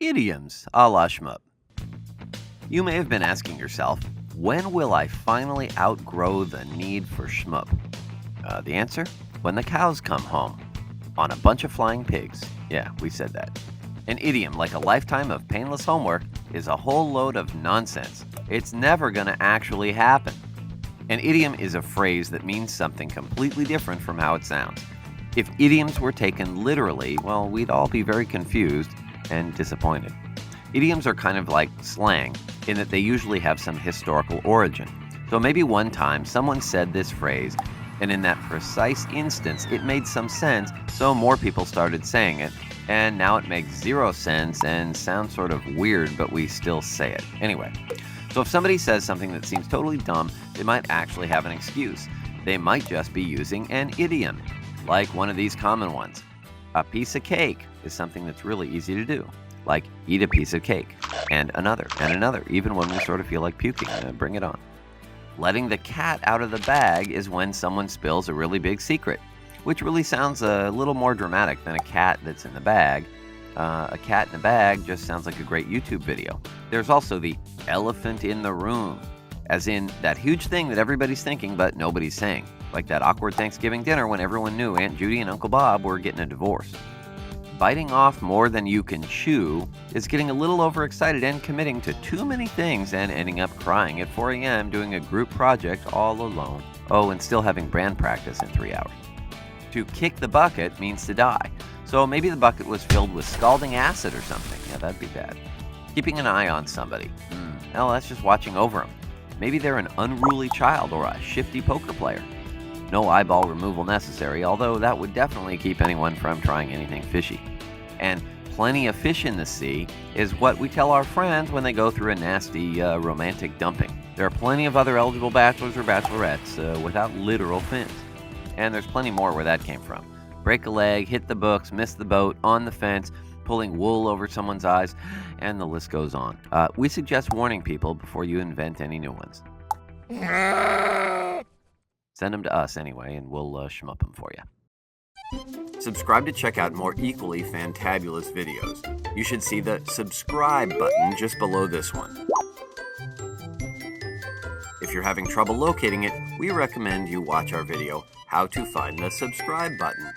Idioms a la Shmoop. You may have been asking yourself, when will I finally outgrow the need for Shmoop? The answer? When the cows come home. On a bunch of flying pigs. Yeah, we said that. An idiom, like a lifetime of painless homework, is a whole load of nonsense. It's never going to actually happen. An idiom is a phrase that means something completely different from how it sounds. If idioms were taken literally, well, we'd all be very confused and disappointed. Idioms are kind of like slang in that they usually have some historical origin. So maybe one time someone said this phrase, and in that precise instance it made some sense, so more people started saying it, and now it makes zero sense and sounds sort of weird, but we still say it. Anyway, so if somebody says something that seems totally dumb, they might actually have an excuse. They might just be using an idiom, like one of these common ones. A piece of cake is something that's really easy to do, like eat a piece of cake, and another, even when we sort of feel like puking. Bring it on. Letting the cat out of the bag is when someone spills a really big secret, which really sounds a little more dramatic than a cat that's in the bag. A cat in a bag just sounds like a great YouTube video. There's also the elephant in the room, as in that huge thing that everybody's thinking but nobody's saying, like that awkward Thanksgiving dinner when everyone knew Aunt Judy and Uncle Bob were getting a divorce. Biting off more than you can chew is getting a little overexcited and committing to too many things and ending up crying at 4 a.m. doing a group project all alone. Oh, and still having band practice in 3 hours. To kick the bucket means to die. So maybe the bucket was filled with scalding acid or something. Yeah, that'd be bad. Keeping an eye on somebody. Well, that's just watching over them. Maybe they're an unruly child or a shifty poker player. No eyeball removal necessary, although that would definitely keep anyone from trying anything fishy. And plenty of fish in the sea is what we tell our friends when they go through a nasty romantic dumping. There are plenty of other eligible bachelors or bachelorettes without literal fins. And there's plenty more where that came from. Break a leg, hit the books, miss the boat, on the fence, pulling wool over someone's eyes, and the list goes on. We suggest warning people before you invent any new ones. Send them to us anyway, and we'll shmup them for you. Subscribe to check out more equally fantabulous videos. You should see the subscribe button just below this one. If you're having trouble locating it, we recommend you watch our video, How to Find the Subscribe Button.